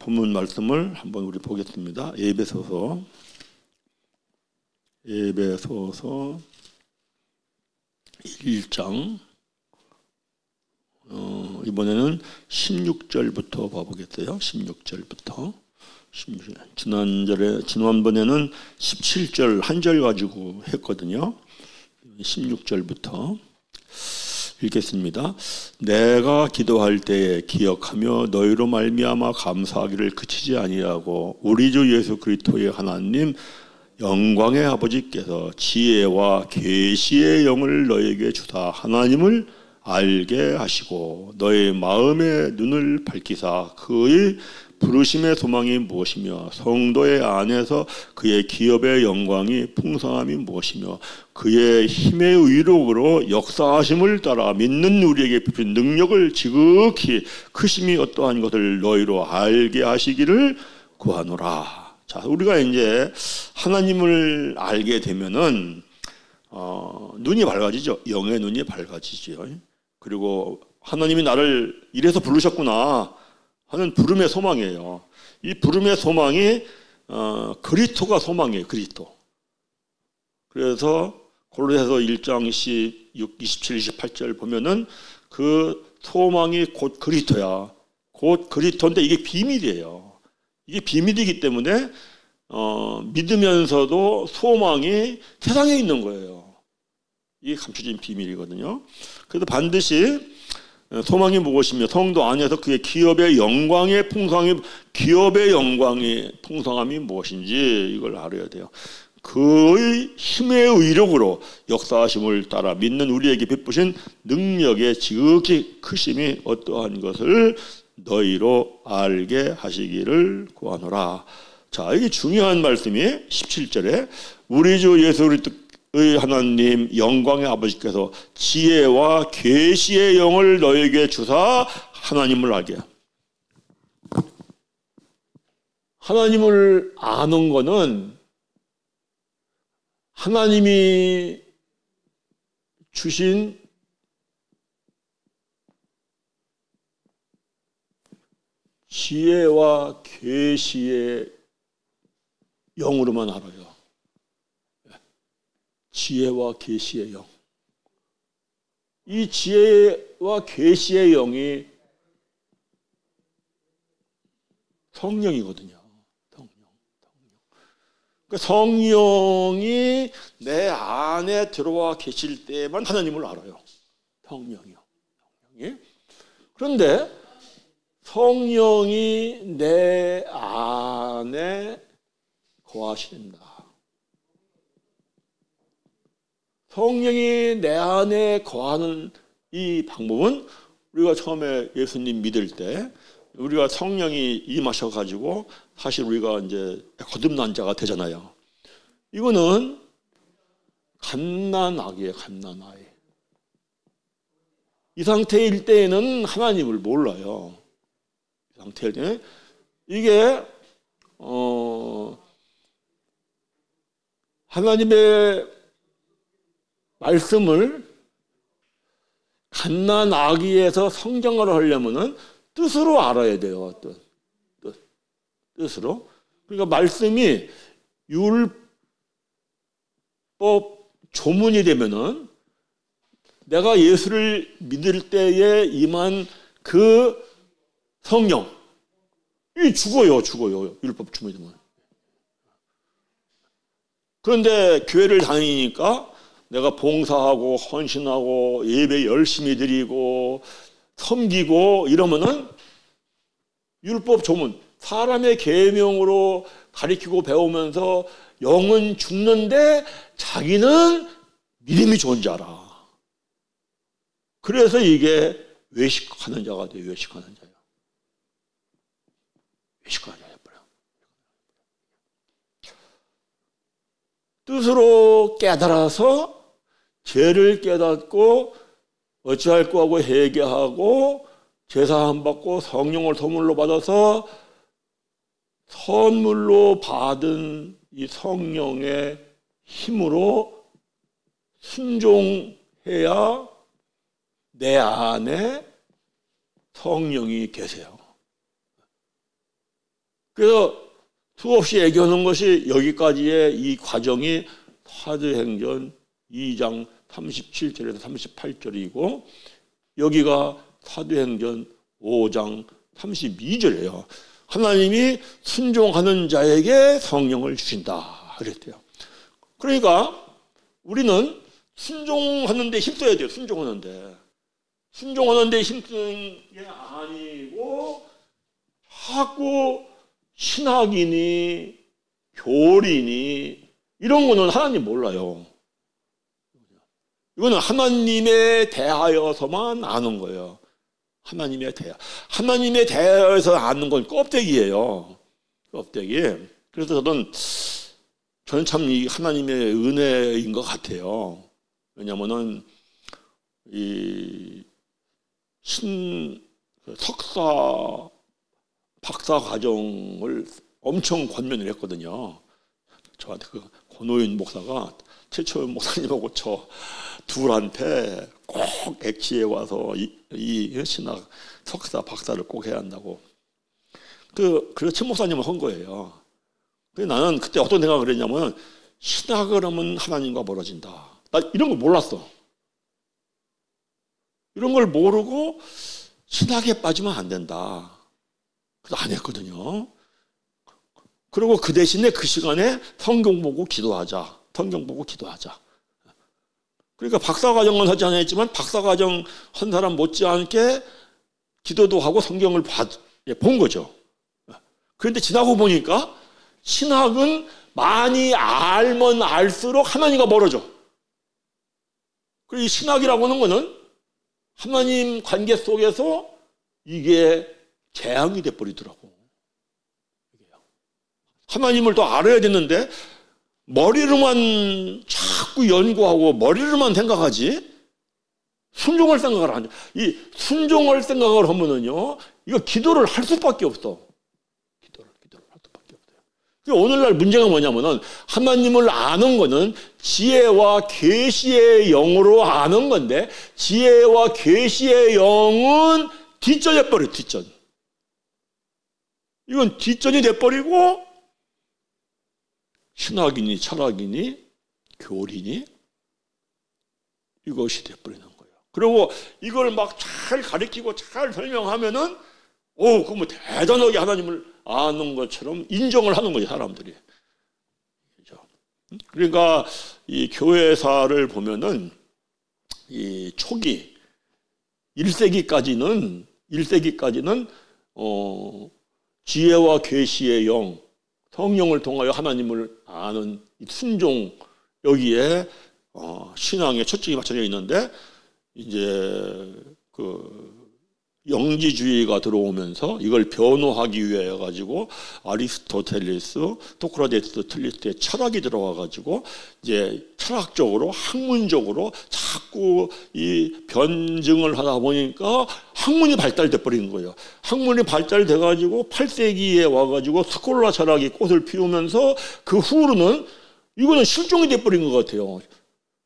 본문 말씀을 한번 우리 보겠습니다. 에베소서 1장 이번에는 16절부터 봐보겠어요. 16절부터. 지난번에는 17절 한 절 가지고 했거든요. 16절부터 읽겠습니다. 내가 기도할 때에 기억하며 너희로 말미암아 감사하기를 그치지 아니하고 우리 주 예수 그리스도의 하나님 영광의 아버지께서 지혜와 계시의 영을 너에게 주사 하나님을 알게 하시고 너의 마음의 눈을 밝히사 그의 부르심의 소망이 무엇이며 성도의 안에서 그의 기업의 영광이 풍성함이 무엇이며 그의 힘의 의력으로 역사하심을 따라 믿는 우리에게 베푼 능력을 지극히 크심이 어떠한 것을 너희로 알게 하시기를 구하노라. 자, 우리가 이제 하나님을 알게 되면은 눈이 밝아지죠. 영의 눈이 밝아지죠. 그리고 하나님이 나를 이래서 부르셨구나 하는 부름의 소망이에요. 이 부름의 소망이 그리스도가 소망이에요. 그리스도. 그래서 골로새서 1장 27, 28절 보면은 그 소망이 곧 그리스도야. 곧 그리스도인데 이게 비밀이에요. 이게 비밀이기 때문에 믿으면서도 소망이 세상에 있는 거예요. 이게 감춰진 비밀이거든요. 그래서 반드시 소망이 무엇이며 성도 안에서 그의 기업의 영광의 풍성함이 무엇인지 이걸 알아야 돼요. 그의 힘의 의력으로 역사하심을 따라 믿는 우리에게 베푸신 능력의 지극히 크심이 어떠한 것을 너희로 알게 하시기를 구하노라. 자, 이게 중요한 말씀이 17절에 우리 주 예수 그리스도의 하나님 영광의 아버지께서 지혜와 계시의 영을 너에게 주사 하나님을 알게. 하나님을 아는 거는 하나님이 주신 지혜와 계시의 영으로만 알아요. 지혜와 계시의 영. 이 지혜와 계시의 영이 성령이거든요. 그러니까 성령이 내 안에 들어와 계실 때만 하나님을 알아요. 성령이요. 그런데 성령이 내 안에 거하신다. 성령이 내 안에 거하는 이 방법은 우리가 처음에 예수님 믿을 때 우리가 성령이 임하셔가지고 사실 우리가 이제 거듭난 자가 되잖아요. 이거는 갓난아기예요, 갓난아이. 이 상태일 때에는 하나님을 몰라요. 이 상태일 때는 이게 하나님의 말씀을 갓난아기에서 성장을 하려면은 뜻으로 알아야 돼요. 뜻으로. 그러니까 말씀이 율법 조문이 되면은 내가 예수를 믿을 때에 임한 그 성령 이 죽어요. 율법 조문이 되면. 그런데 교회를 다니니까 내가 봉사하고 헌신하고 예배 열심히 드리고 섬기고 이러면은 율법 조문, 사람의 계명으로 가르치고 배우면서 영은 죽는데 자기는 믿음이 좋은 자라. 그래서 이게 외식하는 자가 돼요. 외식하는 자야. 외식하는 자야. 뜻으로 깨달아서 죄를 깨닫고 어찌할 거 하고 회개하고 제사함 받고 성령을 선물로 받아서 선물로 받은 이 성령의 힘으로 순종해야 내 안에 성령이 계세요. 그래서 수없이 얘기하는 것이 여기까지의 이 과정이 사도행전 2장 37절에서 38절이고 여기가 사도행전 5장 32절이에요. 하나님이 순종하는 자에게 성령을 주신다 그랬대요. 그러니까 우리는 순종하는 데 힘써야 돼요. 순종하는 데 힘쓰는 게 아니고 자꾸 신학이니 교리니 이런 거는 하나님 몰라요. 이거는 하나님에 대하여서만 아는 거예요. 하나님에 대하여서 아는 건 껍데기예요. 껍데기. 그래서 저는 참 이 하나님의 은혜인 것 같아요. 왜냐면은 이 석사 박사 과정을 엄청 권면을 했거든요. 저한테 그 권호윤 목사가 최초윤 목사님하고 저 둘한테 꼭 액치에 와서 이 신학 석사 박사를 꼭 해야 한다고. 그래서 최 목사님을 한 거예요. 근데 나는 그때 어떤 생각을 했냐면 신학을 하면 하나님과 멀어진다. 나 이런 걸 몰랐어. 이런 걸 모르고 신학에 빠지면 안 된다. 그래서 안 했거든요. 그리고 그 대신에 그 시간에 성경 보고 기도하자. 그러니까 박사과정은 하지 않았지만 박사과정 한 사람 못지않게 기도도 하고 성경을 본 거죠. 그런데 지나고 보니까 신학은 많이 알면 알수록 하나님과 멀어져. 그리고 이 신학이라고 하는 거는 하나님 관계 속에서 이게 재앙이 돼버리더라고. 하나님을 더 알아야 되는데 머리로만 자꾸 연구하고 머리로만 생각하지 순종할 생각을 안 해. 이 순종할 생각을 하면은요, 이거 기도를 할 수밖에 없어. 기도를 할 수밖에 없어요. 오늘날 문제가 뭐냐면은 하나님을 아는 거는 지혜와 계시의 영으로 아는 건데 지혜와 계시의 영은 뒷전에 버려. 뒷전. 이건 뒷전이 돼버리고 신학이니 철학이니 교리니 이것이 돼버리는 거예요. 그리고 이걸 막 잘 가르치고 잘 설명하면은 그거 뭐 대단하게 하나님을 아는 것처럼 인정을 하는 거죠, 사람들이. 그렇죠? 그러니까 이 교회사를 보면은 이 초기 1세기까지는 지혜와 계시의 영, 성령을 통하여 하나님을 아는 순종, 여기에 신앙의 초점이 맞춰져 있는데 이제 그 영지주의가 들어오면서 이걸 변호하기 위해 가지고 아리스토텔레스, 소크라테스, 틀리스의 철학이 들어와 가지고 이제 철학적으로 학문적으로 자꾸 이 변증을 하다 보니까 학문이 발달돼 버린 거예요. 학문이 발달돼 가지고 8세기에 와 가지고 스콜라 철학이 꽃을 피우면서 그 후로는 이거는 실종이 돼 버린 것 같아요.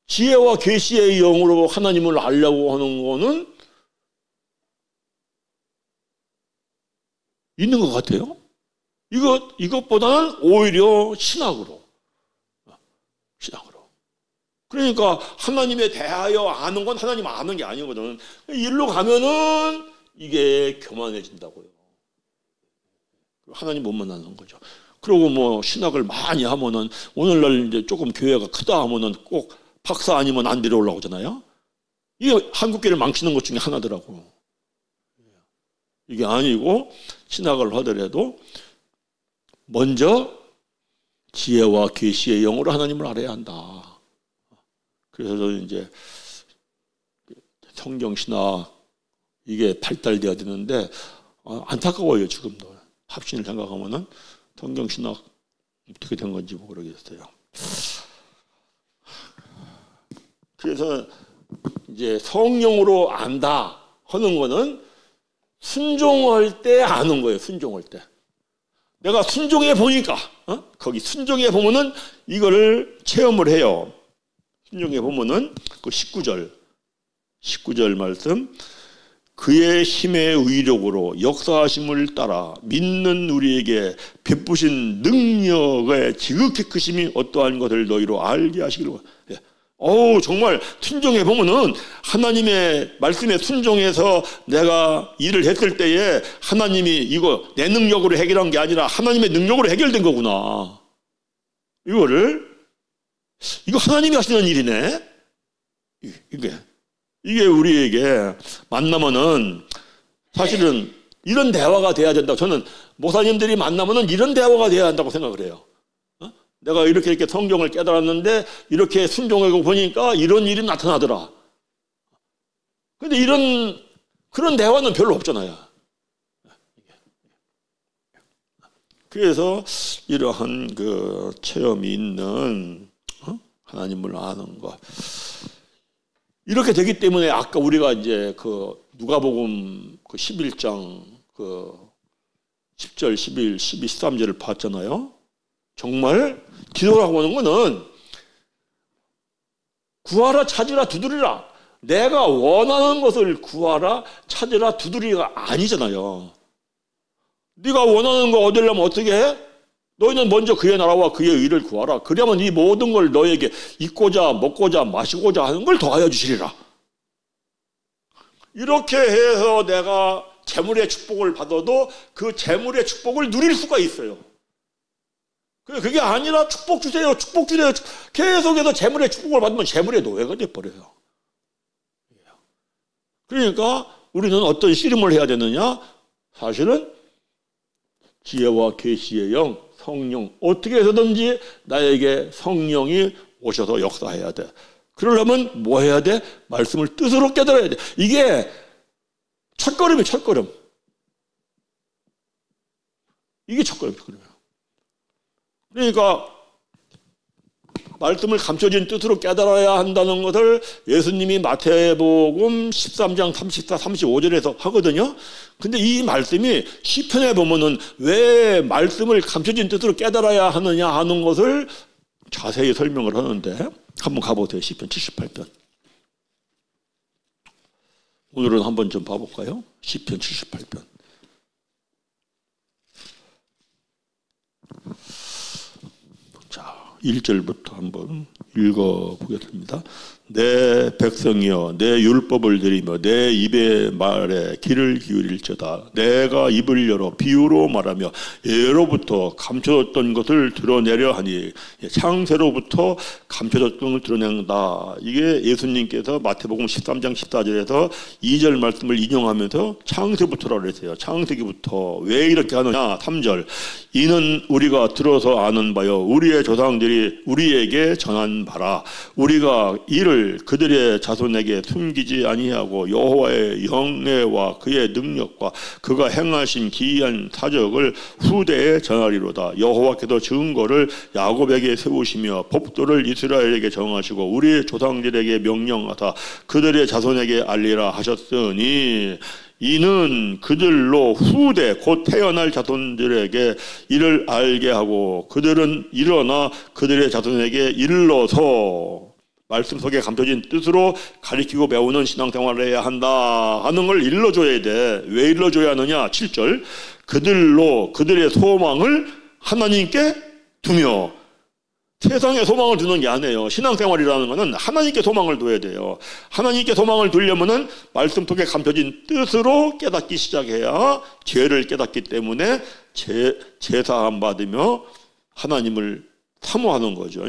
지혜와 계시의 영으로 하나님을 알려고 하는 거는 있는 것 같아요. 이것보다는 오히려 신학으로. 그러니까 하나님에 대하여 아는 건 하나님 아는 게 아니거든. 일로 가면은 이게 교만해진다고요. 하나님 못 만나는 거죠. 그리고 뭐 신학을 많이 하면은 오늘날 이제 조금 교회가 크다 하면은 꼭 박사 아니면 안 데려오려고 하잖아요. 이게 한국교회를 망치는 것 중에 하나더라고. 이게 아니고 신학을 하더라도 먼저 지혜와 계시의 영으로 하나님을 알아야 한다. 그래서 이제 성경 신학 이게 발달되어야 되는데 안타까워요. 지금도 합신을 생각하면은 성경 신학 어떻게 된 건지 모르겠어요. 그래서 이제 성령으로 안다 하는 거는 순종할 때 아는 거예요. 순종할 때. 내가 순종해 보니까 거기 순종해 보면은 이거를 체험을 해요. 순종해 보면은 그 19절 말씀 그의 힘의 의력으로 역사하심을 따라 믿는 우리에게 베푸신 능력의 지극히 크심이 어떠한 것을 너희로 알게 하시기를 원합니다. 정말 순종해 보면은 하나님의 말씀에 순종해서 내가 일을 했을 때에 하나님이 이거 내 능력으로 해결한 게 아니라 하나님의 능력으로 해결된 거구나. 이거 하나님이 하시는 일이네. 이게 우리에게 만나면은 사실은 이런 대화가 돼야 된다고, 저는 목사님들이 만나면은 이런 대화가 돼야 한다고 생각을 해요. 내가 이렇게 성경을 깨달았는데 이렇게 순종하고 보니까 이런 일이 나타나더라. 근데 그런 대화는 별로 없잖아요. 그래서 이러한 그 체험이 있는 하나님을 아는 것, 이렇게 되기 때문에 아까 우리가 이제 그 누가복음 그 11장 그 10절, 11, 12, 13절을 봤잖아요. 정말 기도라고 하는 거는 구하라, 찾으라, 두드리라. 내가 원하는 것을 구하라, 찾으라, 두드리가 아니잖아요. 네가 원하는 거 얻으려면 어떻게 해? 너희는 먼저 그의 나라와 그의 의를 구하라. 그러면 이 모든 걸 너에게 입고자 먹고자 마시고자 하는 걸 더하여 주시리라. 이렇게 해서 내가 재물의 축복을 받아도 그 재물의 축복을 누릴 수가 있어요. 그게 아니라 축복 주세요, 축복 주세요. 계속해서 재물의 축복을 받으면 재물의 노예가 돼버려요. 그러니까 우리는 어떤 씨름을 해야 되느냐? 사실은 지혜와 계시의 영, 성령, 어떻게 해서든지 나에게 성령이 오셔서 역사해야 돼. 그러려면 뭐 해야 돼? 말씀을 뜻으로 깨달아야 돼. 이게 첫걸음이에요, 첫걸음. 이게 첫걸음이에요. 그러니까 말씀을 감춰진 뜻으로 깨달아야 한다는 것을 예수님이 마태복음 13장 34, 35절에서 하거든요. 근데 이 말씀이 시편에 보면은 왜 말씀을 감춰진 뜻으로 깨달아야 하느냐 하는 것을 자세히 설명을 하는데, 한번 가보세요. 시편 78편. 오늘은 한번 좀 봐볼까요? 시편 78편. 자, 1절부터 한번 읽어보겠습니다. 내 백성이여 내 율법을 들이며 내 입의 말에 귀를 기울일지어다. 내가 입을 열어 비유로 말하며 예로부터 감춰졌던 것을 드러내려 하니 창세로부터 감춰졌던 것을 드러낸다. 이게 예수님께서 마태복음 13장 14절에서 2절 말씀을 인용하면서 창세부터라고 그랬어요. 창세기부터. 왜 이렇게 하느냐? 3절. 이는 우리가 들어서 아는 바요 우리의 조상들이 우리에게 전한 바라. 우리가 이를 그들의 자손에게 숨기지 아니하고 여호와의 영예와 그의 능력과 그가 행하신 기이한 사적을 후대에 전하리로다. 여호와께서 증거를 야곱에게 세우시며 법도를 이스라엘에게 정하시고 우리의 조상들에게 명령하사 그들의 자손에게 알리라 하셨으니 이는 그들로 후대 곧 태어날 자손들에게 이를 알게 하고 그들은 일어나 그들의 자손에게 일러서 말씀 속에 감춰진 뜻으로 가르치고 배우는 신앙생활을 해야 한다 하는 걸 일러줘야 돼. 왜 일러줘야 하느냐? 7절. 그들로 그들의 소망을 하나님께 두며. 세상에 소망을 두는 게 아니에요. 신앙생활이라는 것은 하나님께 소망을 둬야 돼요. 하나님께 소망을 두려면은 말씀 속에 감춰진 뜻으로 깨닫기 시작해야 죄를 깨닫기 때문에 제사함 받으며 하나님을 사모하는 거죠.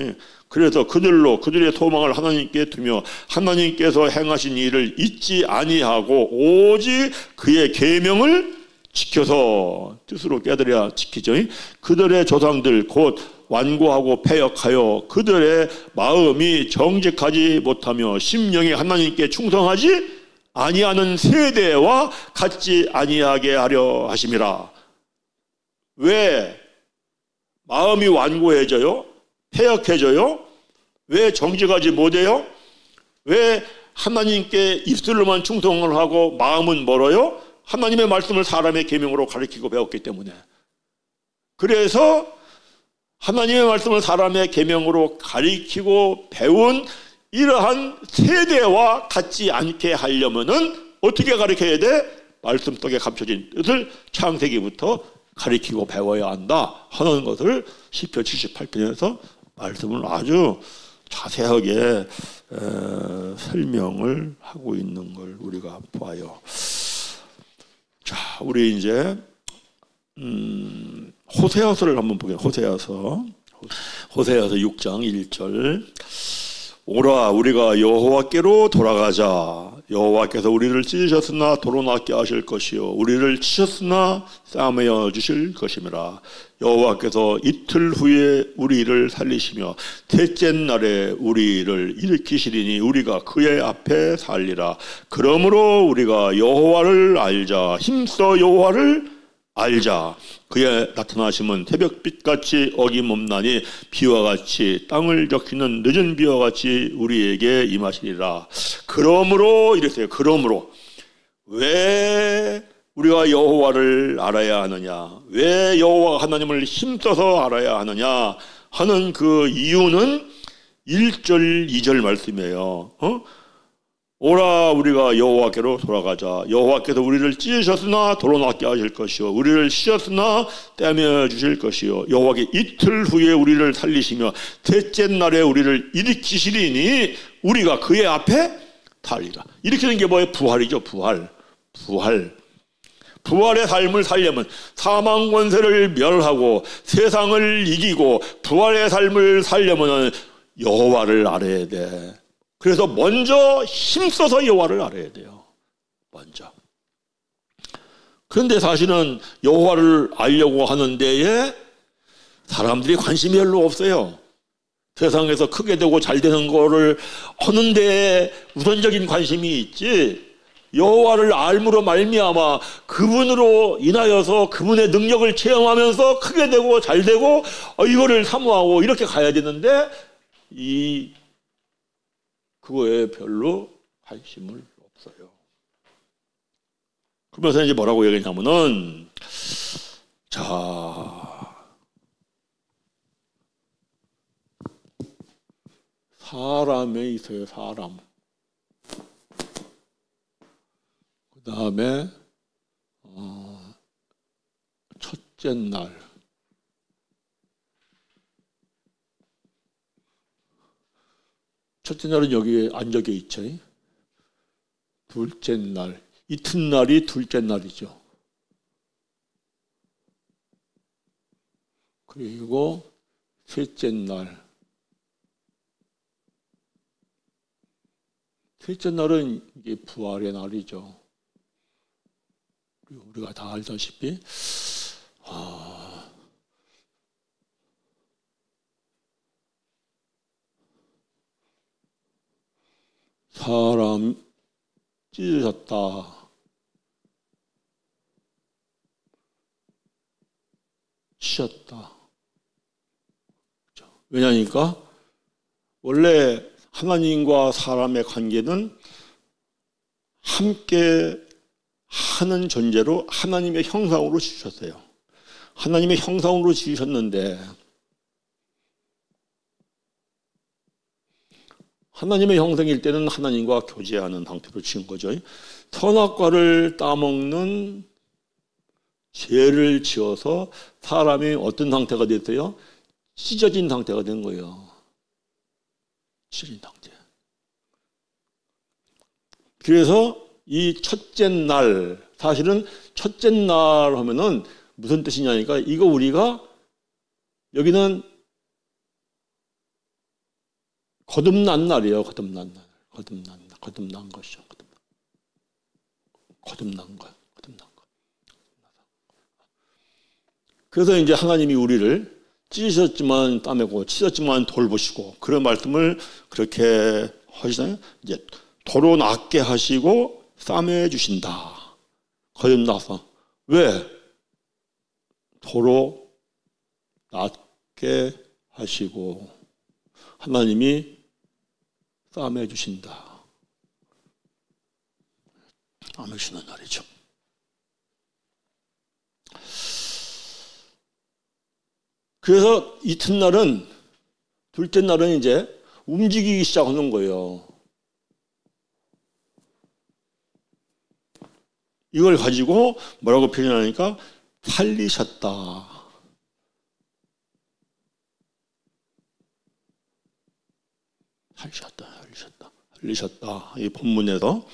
그래서 그들로 그들의 소망을 하나님께 두며 하나님께서 행하신 일을 잊지 아니하고 오직 그의 계명을 지켜서 뜻으로 깨달아야 지키죠. 그들의 조상들 곧 완고하고 패역하여 그들의 마음이 정직하지 못하며 심령이 하나님께 충성하지 아니하는 세대와 같지 아니하게 하려 하심이라. 왜 마음이 완고해져요? 패역해져요? 왜 정직하지 못해요? 왜 하나님께 입술로만 충성을 하고 마음은 멀어요? 하나님의 말씀을 사람의 계명으로 가르치고 배웠기 때문에. 그래서 하나님의 말씀을 사람의 계명으로 가르치고 배운 이러한 세대와 같지 않게 하려면은 어떻게 가르쳐야 돼? 말씀 속에 감춰진 뜻을 창세기부터 가르치고 배워야 한다 하는 것을 시편 78편에서 말씀을 아주 자세하게 설명을 하고 있는 걸 우리가 봐요. 자, 우리 이제 호세아서를 한번 보겠습니다. 호세아서 6장 1절. 오라 우리가 여호와께로 돌아가자. 여호와께서 우리를 찢으셨으나 도로 낫게 하실 것이요 우리를 치셨으나 싸매어 주실 것임이라. 여호와께서 이틀 후에 우리를 살리시며 셋째 날에 우리를 일으키시리니 우리가 그의 앞에 살리라. 그러므로 우리가 여호와를 알자. 힘써 여호와를 알자. 그의 나타나심은 새벽빛같이 어김없나니 비와 같이 땅을 적시는 늦은 비와 같이 우리에게 임하시리라. 그러므로 이랬어요. 그러므로 왜 우리가 여호와를 알아야 하느냐, 왜 여호와 하나님을 힘써서 알아야 하느냐 하는 그 이유는 1절 2절 말씀이에요. 오라 우리가 여호와께로 돌아가자. 여호와께서 우리를 찢으셨으나 도로 낫게 하실 것이요 우리를 치셨으나 떼며 주실 것이요 여호와께 이틀 후에 우리를 살리시며 셋째 날에 우리를 일으키시리니 우리가 그의 앞에 살리라. 일으키는 게 뭐예요? 부활이죠. 부활의 삶을 살려면 사망 권세를 멸하고 세상을 이기고 부활의 삶을 살려면 여호와를 알아야 돼. 그래서 먼저 힘써서 여호와를 알아야 돼요. 먼저. 그런데 사실은 여호와를 알려고 하는 데에 사람들이 관심이 별로 없어요. 세상에서 크게 되고 잘 되는 거를 하는 데에 우선적인 관심이 있지, 여호와를 알므로 말미암아 그분으로 인하여서 그분의 능력을 체험하면서 크게 되고 잘 되고 이거를 사모하고 이렇게 가야 되는데 그거에 별로 관심을 없어요. 그러면서 이제 뭐라고 얘기하냐면은, 자, 사람에 있어요. 사람. 그 다음에 첫째 날. 첫째 날은 여기에 안 적혀 있죠. 둘째 날, 이튿날이 둘째 날이죠. 그리고 셋째 날. 셋째 날은 이게 부활의 날이죠. 그리고 우리가 다 알다시피 사람 찢으셨다. 치셨다. 왜냐니까 원래 하나님과 사람의 관계는 함께 하는 존재로 하나님의 형상으로 지으셨어요. 하나님의 형상으로 지으셨는데 하나님의 형상일 때는 하나님과 교제하는 상태로 지은 거죠. 선악과를 따먹는 죄를 지어서 사람이 어떤 상태가 됐어요? 찢어진 상태가 된 거예요. 찢어진 상태. 그래서 이 첫째 날, 사실은 첫째 날 하면은 무슨 뜻이냐니까, 이거 우리가 여기는 거듭난 날이에요. 거듭난 날. 거듭난 것이죠. 거듭난 거. 그래서 이제 하나님이 우리를 찢으셨지만 따매고 치셨지만 돌보시고 그런 말씀을 그렇게 하시잖아요. 이제 도로 낫게 하시고 싸매 주신다. 거듭나서. 왜? 도로 낫게 하시고 하나님이 싸매 주신다. 싸매 주시는 날이죠. 그래서 이튿날은, 둘째 날은 이제 움직이기 시작하는 거예요. 이걸 가지고 뭐라고 표현하니까 살리셨다. 살리셨다. 이 본문에서.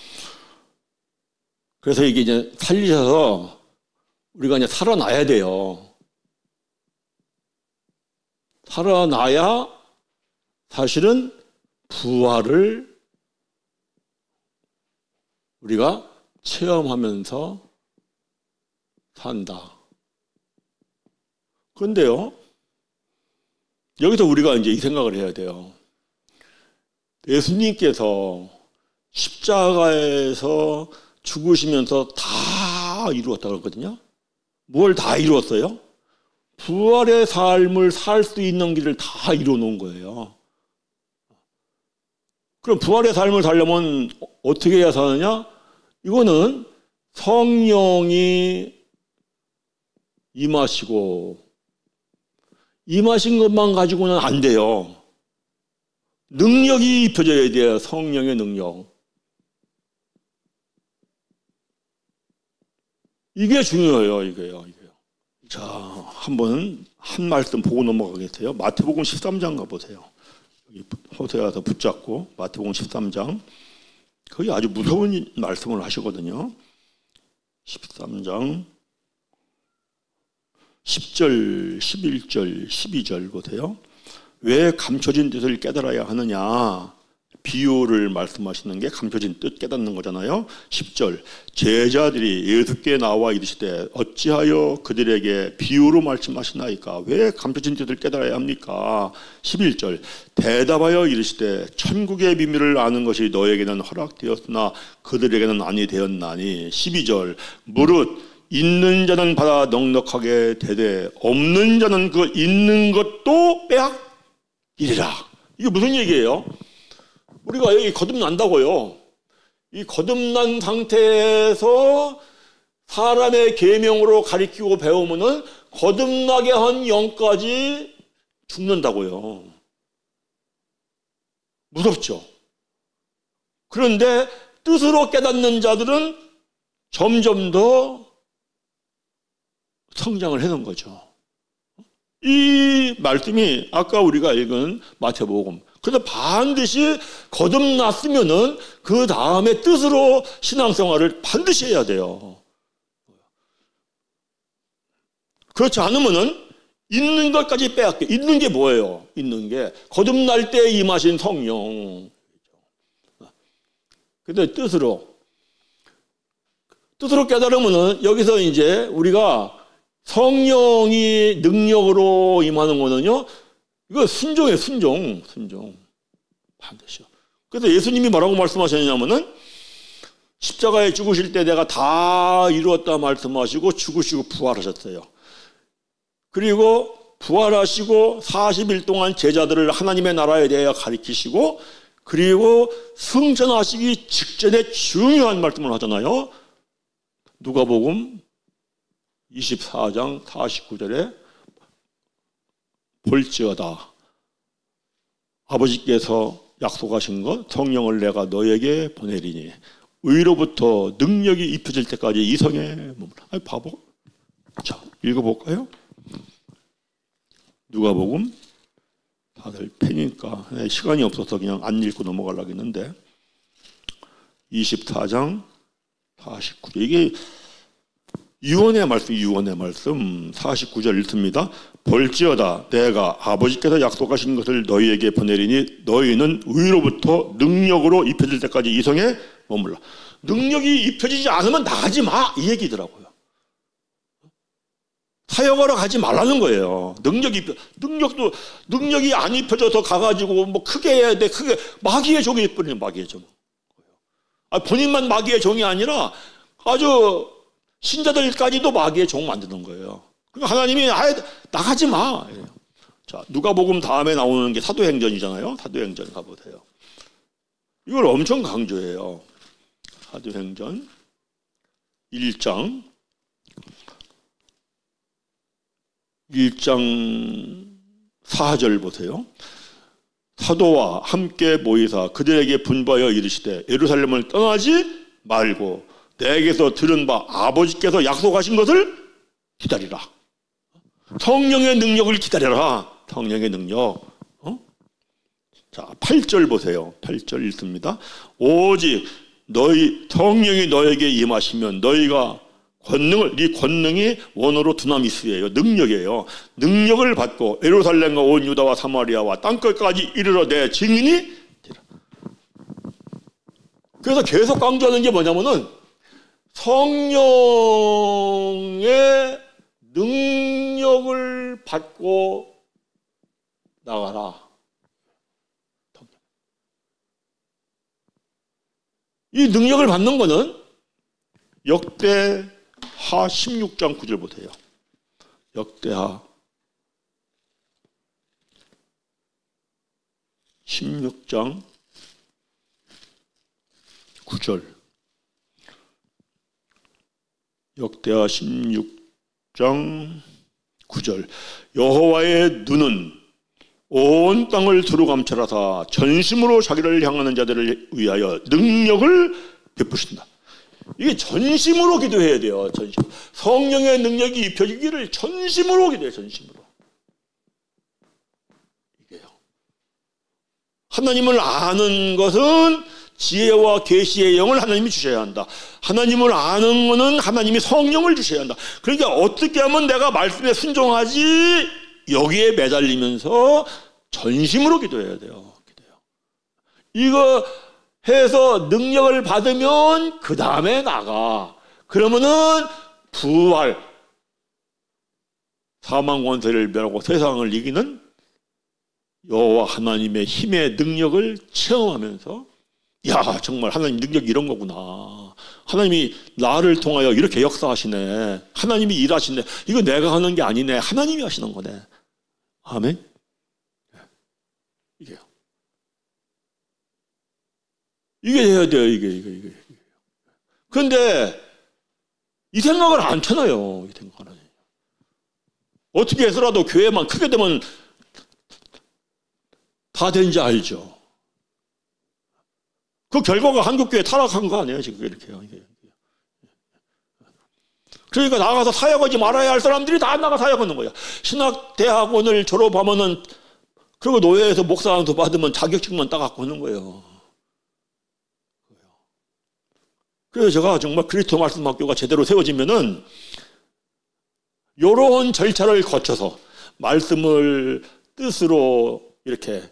그래서 이게 이제 살리셔서 우리가 이제 살아나야 돼요. 살아나야 사실은 부활을 우리가 체험하면서 산다. 그런데요, 여기서 우리가 이제 이 생각을 해야 돼요. 예수님께서 십자가에서 죽으시면서 다 이루었다 그랬거든요. 뭘 다 이루었어요? 부활의 삶을 살 수 있는 길을 다 이루어 놓은 거예요. 그럼 부활의 삶을 살려면 어떻게 해야 사느냐? 이거는 성령이 임하신 것만 가지고는 안 돼요. 능력이 입혀져야 돼요. 성령의 능력. 이게 중요해요. 이게요. 자, 한번 한 말씀 보고 넘어가겠어요. 마태복음 13장 가보세요. 여기 호세아서 붙잡고 마태복음 13장. 거기 아주 무서운 말씀을 하시거든요. 13장 10절, 11절, 12절 보세요. 왜 감춰진 뜻을 깨달아야 하느냐? 비유를 말씀하시는 게 감춰진 뜻 깨닫는 거잖아요. 10절 제자들이 예수께 나와 이르시되 어찌하여 그들에게 비유로 말씀하시나이까? 왜 감춰진 뜻을 깨달아야 합니까? 11절 대답하여 이르시되 천국의 비밀을 아는 것이 너에게는 허락되었으나 그들에게는 아니 되었나니. 12절 무릇 있는 자는 받아 넉넉하게 되되 없는 자는 그 있는 것도 빼앗기리라. 이게 무슨 얘기예요? 우리가 여기 거듭난다고요. 이 거듭난 상태에서 사람의 계명으로 가르치고 배우면은 거듭나게 한 영까지 죽는다고요. 무섭죠? 그런데 뜻으로 깨닫는 자들은 점점 더 성장을 해놓은 거죠. 이 말씀이 아까 우리가 읽은 마태복음. 그래서 반드시 거듭났으면은 그 다음에 뜻으로 신앙생활을 반드시 해야 돼요. 그렇지 않으면은 있는 것까지 빼앗겨. 있는 게 뭐예요? 있는 게 거듭날 때 임하신 성령. 근데 뜻으로 깨달으면은 여기서 이제 우리가 성령이 능력으로 임하는 거는요, 이거 순종이에요. 순종. 반드시요. 그래서 예수님이 뭐라고 말씀하셨냐면은 십자가에 죽으실 때 내가 다 이루었다 말씀하시고 죽으시고 부활하셨어요. 그리고 부활하시고 40일 동안 제자들을 하나님의 나라에 대하여 가르치시고 그리고 승천하시기 직전에 중요한 말씀을 하잖아요. 누가복음 24장 49절에 볼지어다 아버지께서 약속하신 것 성령을 내가 너에게 보내리니 의로부터 능력이 입혀질 때까지 이 성에 머물라. 아니 바보. 자, 읽어볼까요? 누가복음 다들 팬이니까 시간이 없어서 그냥 안 읽고 넘어가려고 했는데 24장 49절 이게 유언의 말씀 49절 읽습니다. 볼지어다 내가 아버지께서 약속하신 것을 너희에게 보내리니 너희는 의로부터 능력으로 입혀질 때까지 이 성에 머물라. 능력이 입혀지지 않으면 나가지 마 이 얘기더라고요. 사역하러 가지 말라는 거예요. 능력이 안 입혀져서 가가지고 뭐 크게 해야 돼. 크게 마귀의 종이 뿌리는 마귀의 종. 본인만 마귀의 종이 아니라 아주 신자들까지도 마귀의 종 만드는 거예요. 그러니까 하나님이 아예 나가지 마. 자, 누가복음 다음에 나오는 게 사도행전이잖아요. 사도행전 가보세요. 이걸 엄청 강조해요. 사도행전 1장 4절 보세요. 사도와 함께 모이사 그들에게 분부하여 이르시되 예루살렘을 떠나지 말고 내게서 들은 바 아버지께서 약속하신 것을 기다리라. 성령의 능력을 기다려라. 성령의 능력. 자, 8절 보세요. 8절 읽습니다. 오직 너희 성령이 너에게 임하시면 너희가 권능을, 이 권능이 원어로 두나미스예요. 능력이에요. 능력을 받고 예루살렘과 온 유다와 사마리아와 땅끝까지 이르러 내 증인이 되라. 그래서 계속 강조하는 게 뭐냐면은 성령의 능력을 받고 나가라. 이 능력을 받는 거는 역대하 16장 9절 보세요. 역대하 16장 9절. 역대하 16장 9절. 여호와의 눈은 온 땅을 두루 감찰하사 전심으로 자기를 향하는 자들을 위하여 능력을 베푸신다. 이게 전심으로 기도해야 돼요. 전심. 성령의 능력이 입혀지기를 전심으로 기도해요. 전심으로. 이게요. 하나님을 아는 것은 지혜와 계시의 영을 하나님이 주셔야 한다. 하나님을 아는 것은 하나님이 성령을 주셔야 한다. 그러니까 어떻게 하면 내가 말씀에 순종하지? 여기에 매달리면서 전심으로 기도해야 돼요. 이거 해서 능력을 받으면 그 다음에 나가. 그러면은 부활, 사망 권세를 멸하고 세상을 이기는 여호와 하나님의 힘의 능력을 체험하면서, 야, 정말 하나님 능력이 이런 거구나. 하나님이 나를 통하여 이렇게 역사하시네. 하나님이 일하시네. 이거 내가 하는 게 아니네. 하나님이 하시는 거네. 아멘. 이게요. 이게 해야 돼요. 이게. 그런데 이 생각을 안 쳐놔요. 이 생각을. 어떻게 해서라도 교회만 크게 되면 다 된지 알죠. 그 결과가 한국교회 타락한 거 아니에요. 지금 이렇게요. 그러니까 나가서 사역하지 말아야 할 사람들이 다 나가 사역하는 거야. 신학대학원을 졸업하면은, 그리고 노예에서 목사한테 받으면 자격증만 따갖고 하는 거예요. 그래서 제가 정말 그리스도 말씀 학교가 제대로 세워지면은 이런 절차를 거쳐서 말씀을 뜻으로 이렇게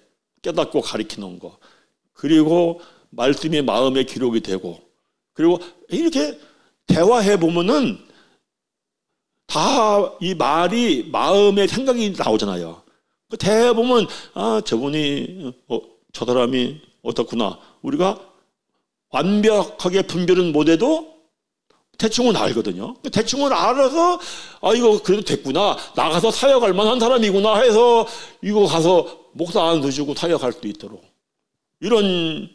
깨닫고 가리키는 거, 그리고 말씀이 마음에 기록이 되고, 그리고 이렇게 대화해 보면은 다 이 말이 마음의 생각이 나오잖아요. 대해보면, 아, 저분이, 저 사람이 어떻구나. 우리가 완벽하게 분별은 못해도 대충은 알거든요. 대충은 알아서, 아, 이거 그래도 됐구나. 나가서 사역할 만한 사람이구나 해서 이거 가서 목사 안 드시고 사역할 수 있도록. 이런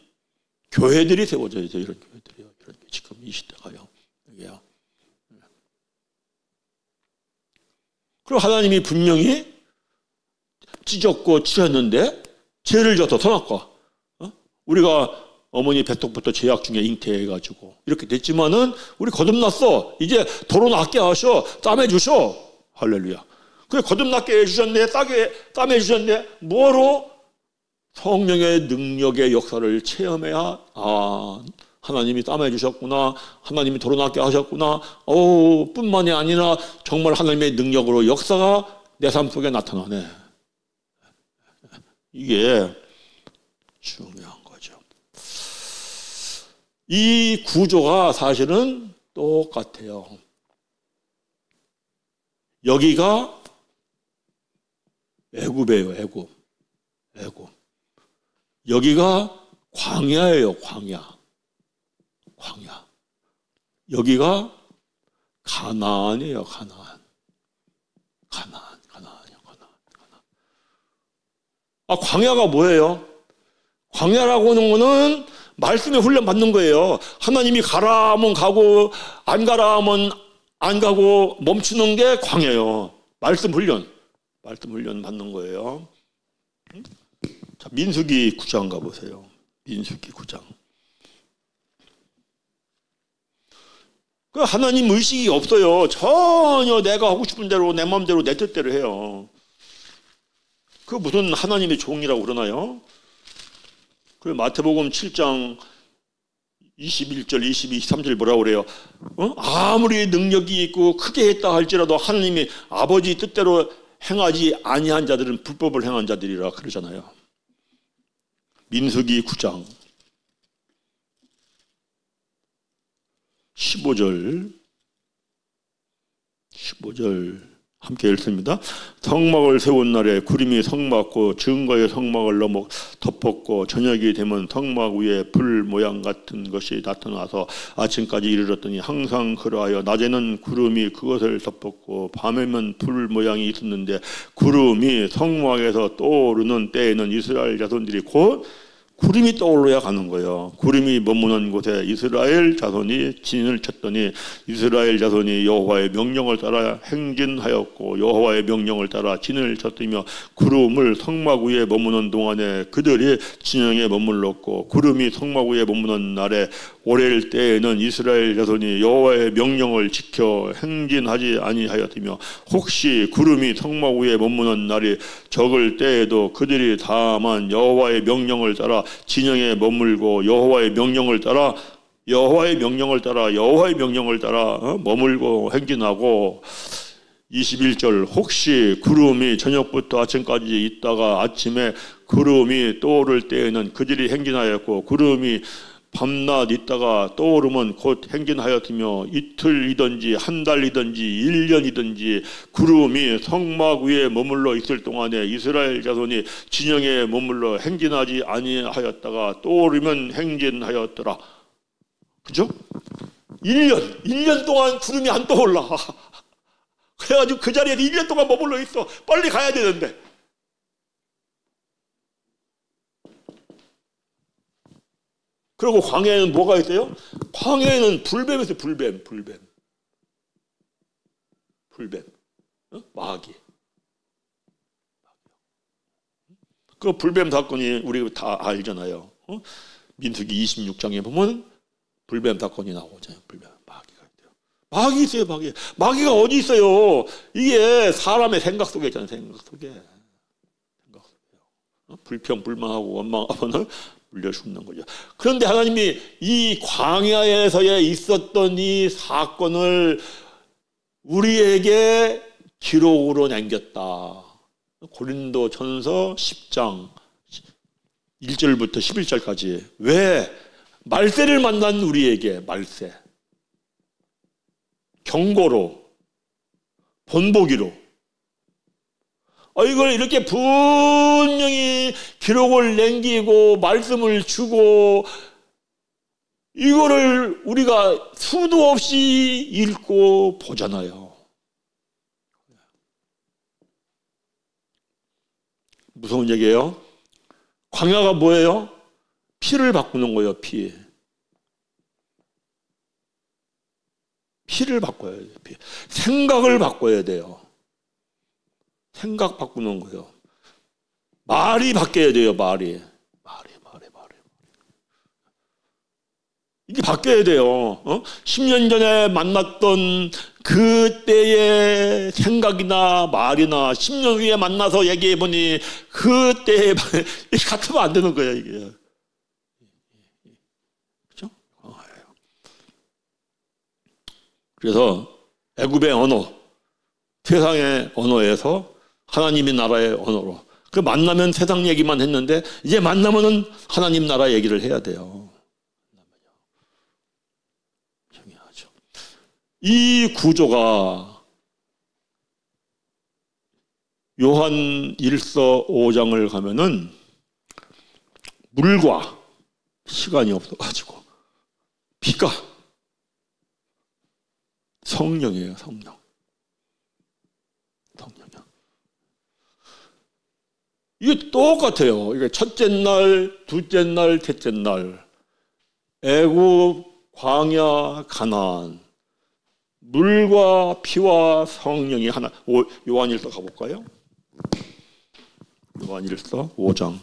교회들이 세워져야 돼요. 이런 교회들이요. 이런 게 지금 이 시대가요. 여기요. 그리고 하나님이 분명히 찢었고 치었는데 죄를 져서 선악과, 우리가 어머니 뱃속부터 죄악 중에 잉태해가지고 이렇게 됐지만은 우리 거듭났어. 이제 도로 낫게 하셔. 땀해 주셔. 할렐루야. 그래, 거듭났게 해주셨네. 땀해 주셨네. 뭐로? 성령의 능력의 역사를 체험해야, 아, 하나님이 땀해 주셨구나. 하나님이 도로 낫게 하셨구나. 뿐만이 아니라 정말 하나님의 능력으로 역사가 내 삶 속에 나타나네. 이게 중요한 거죠. 이 구조가 사실은 똑같아요. 여기가 애굽이에요. 애굽. 여기가 광야예요. 광야. 여기가 가나안이에요. 가나안. 아, 광야가 뭐예요? 광야라고 하는 거는 말씀에 훈련 받는 거예요. 하나님이 가라 하면 가고, 안 가라 하면 안 가고, 멈추는 게 광야예요. 말씀 훈련 받는 거예요. 자, 민수기 9장 가보세요. 민수기 9장. 그 하나님 의식이 없어요. 전혀 내가 하고 싶은 대로 내 마음대로 내 뜻대로 해요. 그 무슨 하나님의 종이라고 그러나요? 그 마태복음 7장 21절, 22, 23절 뭐라고 그래요? 아무리 능력이 있고 크게 했다 할지라도 하나님이 아버지 뜻대로 행하지 아니한 자들은 불법을 행한 자들이라 그러잖아요. 민수기 9장 15절 함께 읽습니다. 성막을 세운 날에 구름이 성막고 증거의 성막을 넘어 덮었고 저녁이 되면 성막 위에 불 모양 같은 것이 나타나서 아침까지 이르렀더니 항상 그러하여 낮에는 구름이 그것을 덮었고 밤에는 불 모양이 있었는데 구름이 성막에서 떠오르는 때에는 이스라엘 자손들이 곧 구름이 떠올라야 가는 거예요. 구름이 머무는 곳에 이스라엘 자손이 진을 쳤더니 이스라엘 자손이 여호와의 명령을 따라 행진하였고 여호와의 명령을 따라 진을 쳤으며 구름을 성막 위에 머무는 동안에 그들이 진영에 머물렀고 구름이 성막 위에 머무는 날에 오렐 때에는 이스라엘 자손이 여호와의 명령을 지켜 행진하지 아니하였으며 혹시 구름이 성막 위에 머무는 날이 적을 때에도 그들이 다만 여호와의 명령을 따라 진영에 머물고 여호와의 명령을 따라 머물고 행진하고 21절 혹시 구름이 저녁부터 아침까지 있다가 아침에 구름이 떠오를 때에는 그들이 행진하였고 구름이 밤낮 있다가 떠오르면 곧 행진하였으며 이틀이든지 한 달이든지 1년이든지 구름이 성막 위에 머물러 있을 동안에 이스라엘 자손이 진영에 머물러 행진하지 아니하였다가 떠오르면 행진하였더라. 그죠? 1년 동안 구름이 안 떠올라. 그래가지고 그 자리에 1년 동안 머물러 있어. 빨리 가야 되는데. 그리고 광야에는 뭐가 있어요? 광야에는 불뱀이 있어요. 불뱀. 마귀. 그 불뱀 사건이 우리 다 알잖아요. 민수기 26장에 보면 불뱀 사건이 나오잖아요. 불뱀 마귀가 있대요. 마귀 있어요. 마귀가 어디 있어요? 이게 사람의 생각 속에 있잖아요. 생각 속에. 불평 불만하고 원망하면 물려 죽는 거죠. 그런데 하나님이 이 광야에서의 있었던 이 사건을 우리에게 기록으로 남겼다. 고린도전서 10장 1절부터 11절까지. 왜? 말세를 만난 우리에게 말세. 경고로, 본보기로. 이걸 이렇게 분명히 기록을 남기고 말씀을 주고 이거를 우리가 수도 없이 읽고 보잖아요. 무서운 얘기예요. 광야가 뭐예요? 피를 바꾸는 거예요. 피를 바꿔야 돼요. 생각을 바꿔야 돼요. 생각 바꾸는 거예요. 말이 바뀌어야 돼요. 말이. 이게 바뀌어야 돼요. 10년 전에 만났던 그때의 생각이나 말이나 10년 후에 만나서 얘기해보니 그때의 말, 같으면 안 되는 거예요. 이게. 그렇죠? 그래서 애굽의 언어, 세상의 언어에서 하나님의 나라의 언어로. 그 만나면 세상 얘기만 했는데 이제 만나면은 하나님 나라 얘기를 해야 돼요. 중요하죠. 이 구조가 요한 1서 5장을 가면은 물과 시간이 없어가지고 피가 성령이에요. 성령. 이게 똑같아요. 이게 첫째 날, 둘째 날, 셋째 날. 애굽, 광야, 가나안. 물과 피와 성령이 하나. 요한일서 가볼까요? 요한일서 5장.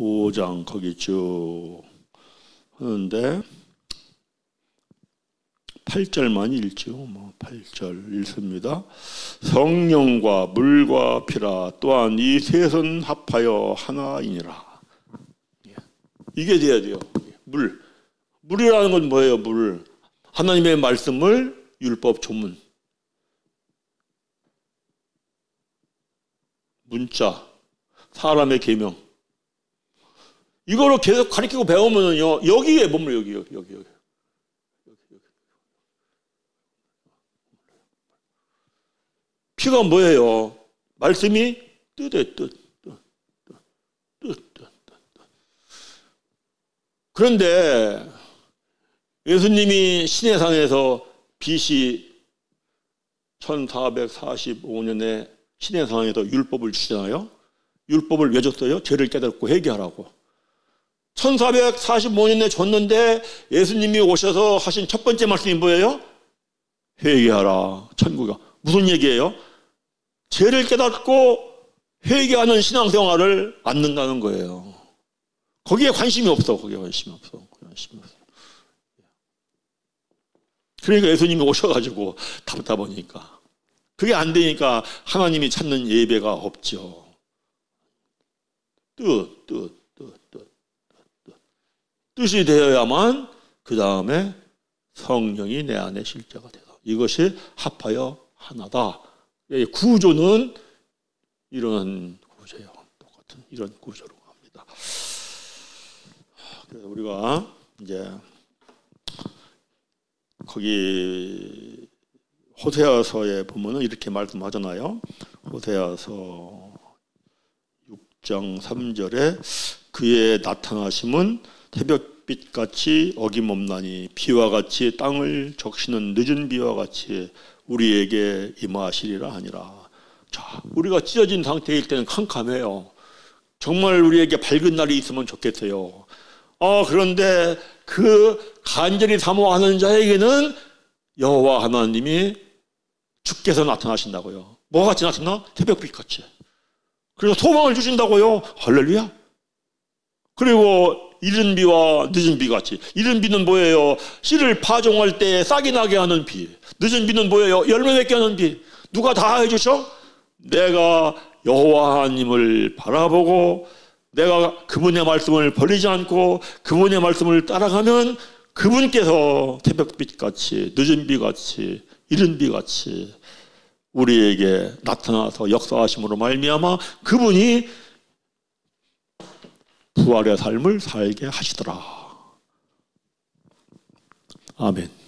5장 거기 쭉 하는데 8절만 읽죠. 8절 읽습니다. 성령과 물과 피라 또한 이 셋은 합하여 하나이니라. 이게 돼야 돼요. 물이라는 건 뭐예요? 물. 하나님의 말씀을 율법 조문, 문자, 사람의 계명, 이거로 계속 가르치고 배우면요 여기에 머물러. 여기. 피가 뭐예요? 말씀이 뜻의 뜻. 그런데 예수님이 시내산에서 BC 1445년에 시내산에서 율법을 주잖아요. 율법을 왜 줬어요? 죄를 깨닫고 회개하라고. 1445년에 줬는데 예수님이 오셔서 하신 첫 번째 말씀이 뭐예요? 회개하라. 천국이야. 무슨 얘기예요? 죄를 깨닫고 회개하는 신앙생활을 않는다는 거예요. 거기에 관심이 없어. 그러니까 예수님이 오셔가지고 답답하니까 그게 안 되니까 하나님이 찾는 예배가 없죠. 뜻이 되어야만 그 다음에 성령이 내 안에 실제가 되다. 이것이 합하여 하나다. 구조는 이런 구조예요. 똑같은 이런 구조로 합니다. 그래서 우리가 이제 거기 호세아서에 보면은 이렇게 말씀하잖아요. 호세아서 6장 3절에 그의 나타나심은 새벽빛같이 어김없나니 비와 같이 땅을 적시는 늦은 비와 같이 우리에게 임하시리라 하니라. 자, 우리가 찢어진 상태일 때는 캄캄해요. 정말 우리에게 밝은 날이 있으면 좋겠어요. 그런데 그 간절히 사모하는 자에게는 여호와 하나님이 주께서 나타나신다고요. 뭐같이 나타나? 새벽빛같이. 그래서 소망을 주신다고요. 할렐루야. 그리고 이른 비와 늦은 비같이. 이른 비는 뭐예요? 씨를 파종할 때 싹이 나게 하는 비. 늦은 비는 뭐예요? 열매 맺게 하는 비. 누가 다 해주셔? 내가 여호와 하나님을 바라보고 내가 그분의 말씀을 버리지 않고 그분의 말씀을 따라가면 그분께서 새벽빛같이 늦은 비같이 이른 비같이 우리에게 나타나서 역사하심으로 말미암아 그분이 부활의 삶을 살게 하시더라. 아멘.